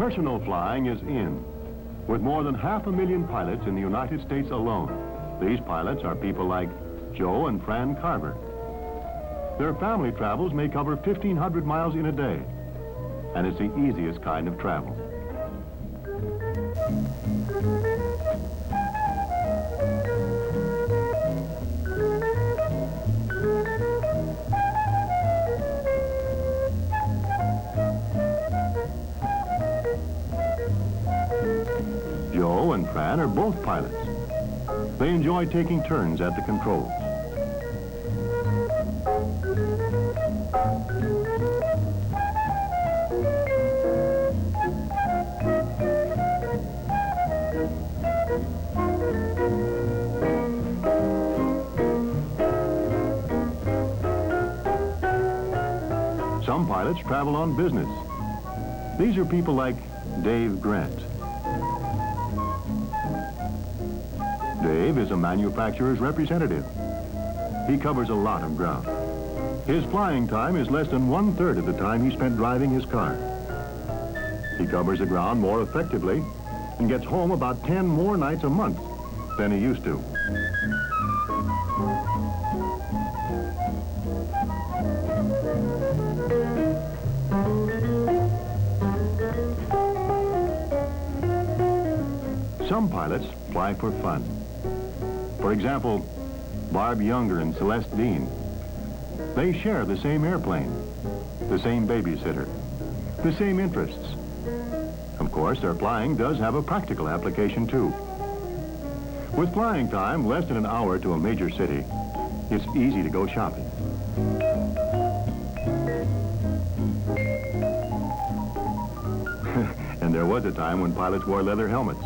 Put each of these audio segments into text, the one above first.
Personal flying is in. With more than 500,000 pilots in the United States alone, these pilots are people like Joe and Fran Carver. Their family travels may cover 1,500 miles in a day, and it's the easiest kind of travel. Joe and Fran are both pilots. They enjoy taking turns at the controls. Some pilots travel on business. These are people like Dave Grant. Dave is a manufacturer's representative. He covers a lot of ground. His flying time is less than 1/3 of the time he spent driving his car. He covers the ground more effectively and gets home about 10 more nights a month than he used to. Some pilots fly for fun. For example, Barb Younger and Celeste Dean. They share the same airplane, the same babysitter, the same interests. Of course, their flying does have a practical application too. With flying time less than an hour to a major city, it's easy to go shopping. And there was a time when pilots wore leather helmets.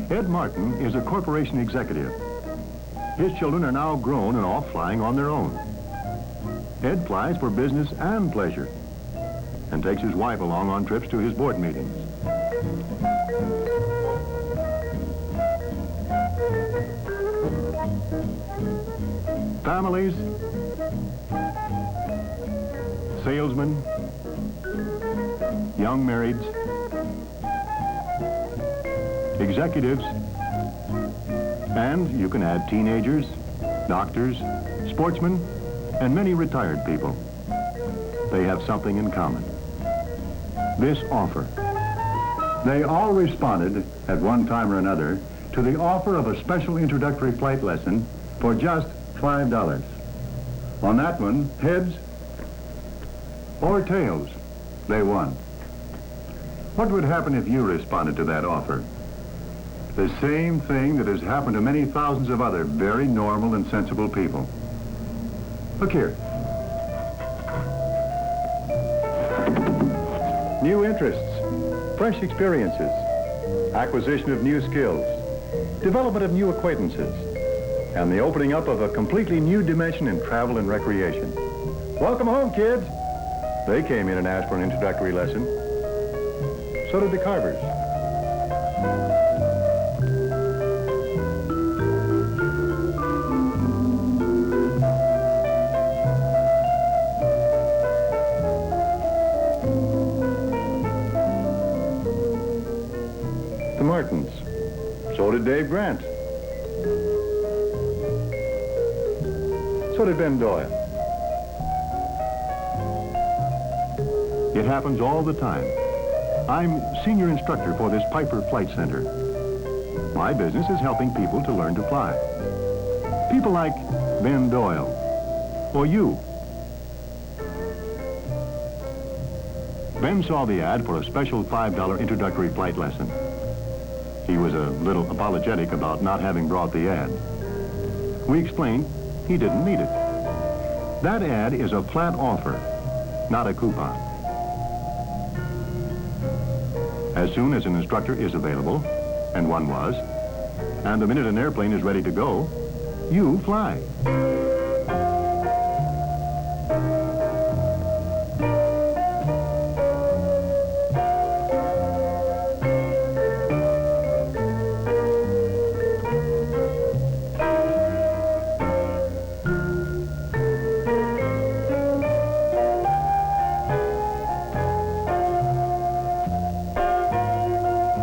Ed Martin is a corporation executive. His children are now grown and off flying on their own. Ed flies for business and pleasure and takes his wife along on trips to his board meetings. Families, salesmen, young marrieds, executives, and you can add teenagers, doctors, sportsmen, and many retired people. They have something in common. This offer. They all responded at one time or another to the offer of a special introductory flight lesson for just $5. On that one, heads or tails, they won. What would happen if you responded to that offer? The same thing that has happened to many thousands of other very normal and sensible people. Look here. New interests, fresh experiences, acquisition of new skills, development of new acquaintances, and the opening up of a completely new dimension in travel and recreation. Welcome home, kids. They came in and asked for an introductory lesson. So did the Carvers. The Martins. So did Dave Grant. So did Ben Doyle. It happens all the time. I'm senior instructor for this Piper Flight Center. My business is helping people to learn to fly. People like Ben Doyle, or you. Ben saw the ad for a special $5 introductory flight lesson. He was a little apologetic about not having brought the ad. We explained he didn't need it. That ad is a flat offer, not a coupon. As soon as an instructor is available, and one was, And the minute an airplane is ready to go, you fly.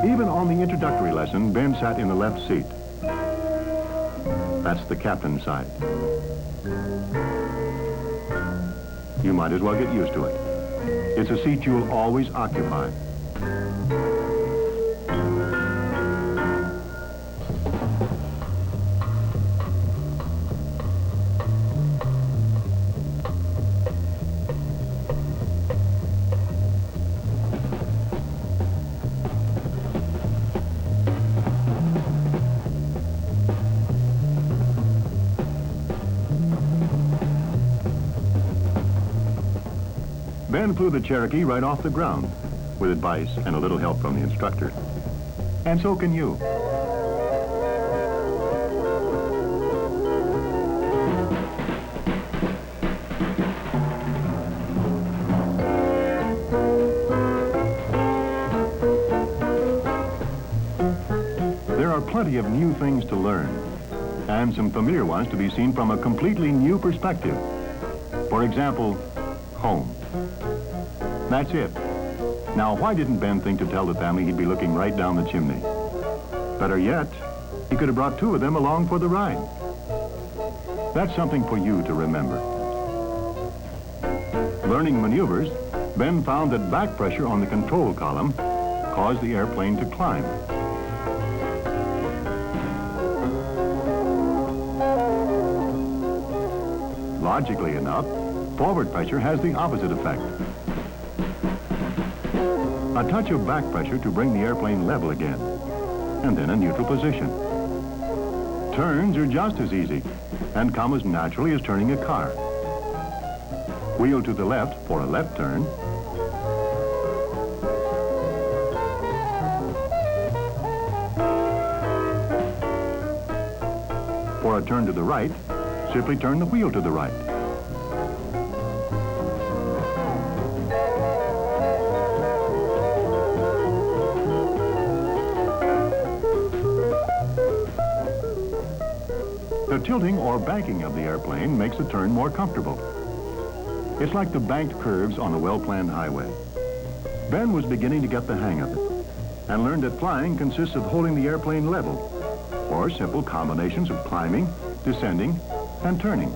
Even on the introductory lesson, Ben sat in the left seat. That's the captain's side. You might as well get used to it. It's a seat you'll always occupy. Ben flew the Cherokee right off the ground, with advice and a little help from the instructor. And so can you. There are plenty of new things to learn, and some familiar ones to be seen from a completely new perspective. For example, home. That's it. Now, why didn't Ben think to tell the family he'd be looking right down the chimney? Better yet, he could have brought two of them along for the ride. That's something for you to remember. Learning maneuvers, Ben found that back pressure on the control column caused the airplane to climb. Logically enough, forward pressure has the opposite effect. A touch of back pressure to bring the airplane level again, and then a neutral position. Turns are just as easy and come as naturally as turning a car. Wheel to the left for a left turn. For a turn to the right, simply turn the wheel to the right. The tilting or banking of the airplane makes the turn more comfortable. It's like the banked curves on a well-planned highway. Ben was beginning to get the hang of it and learned that flying consists of holding the airplane level, or simple combinations of climbing, descending, and turning.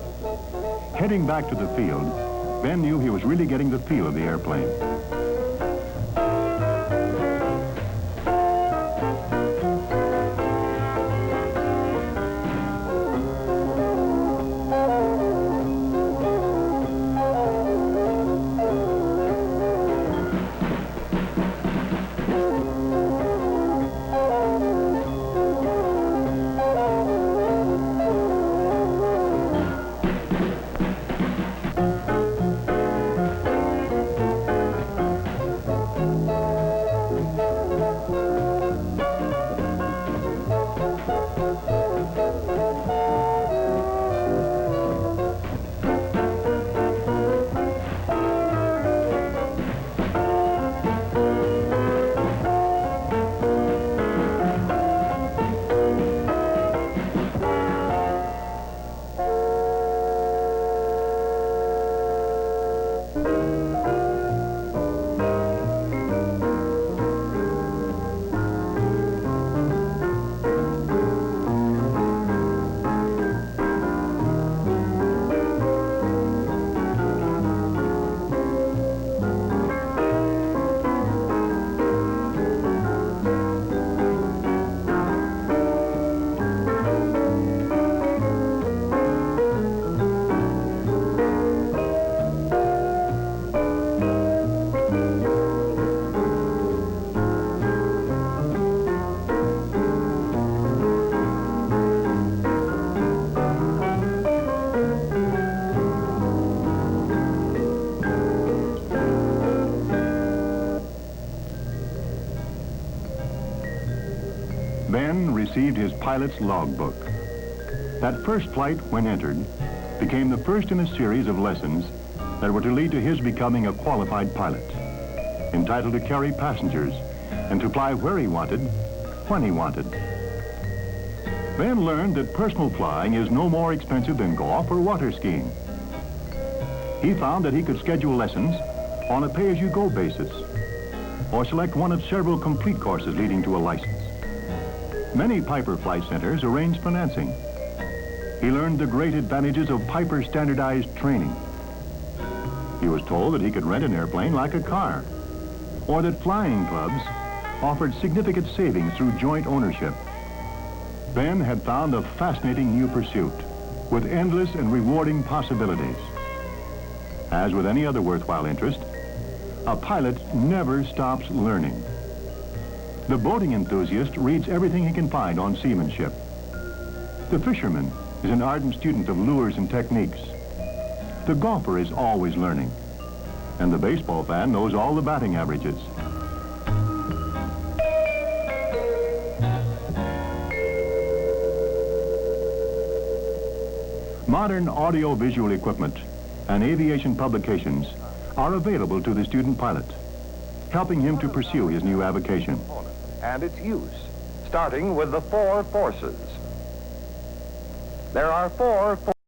Heading back to the field, Ben knew he was really getting the feel of the airplane. Ben received his pilot's logbook. That first flight, when entered, became the first in a series of lessons that were to lead to his becoming a qualified pilot, entitled to carry passengers and to fly where he wanted, when he wanted. Ben learned that personal flying is no more expensive than golf or water skiing. He found that he could schedule lessons on a pay-as-you-go basis or select one of several complete courses leading to a license. Many Piper flight centers arrange financing. He learned the great advantages of Piper standardized training. He was told that he could rent an airplane like a car, or that flying clubs offered significant savings through joint ownership. Ben had found a fascinating new pursuit with endless and rewarding possibilities. As with any other worthwhile interest, a pilot never stops learning. The boating enthusiast reads everything he can find on seamanship. The fisherman is an ardent student of lures and techniques. The golfer is always learning. And the baseball fan knows all the batting averages. Modern audio-visual equipment and aviation publications are available to the student pilot, helping him to pursue his new avocation. And its use, starting with the 4 forces. There are 4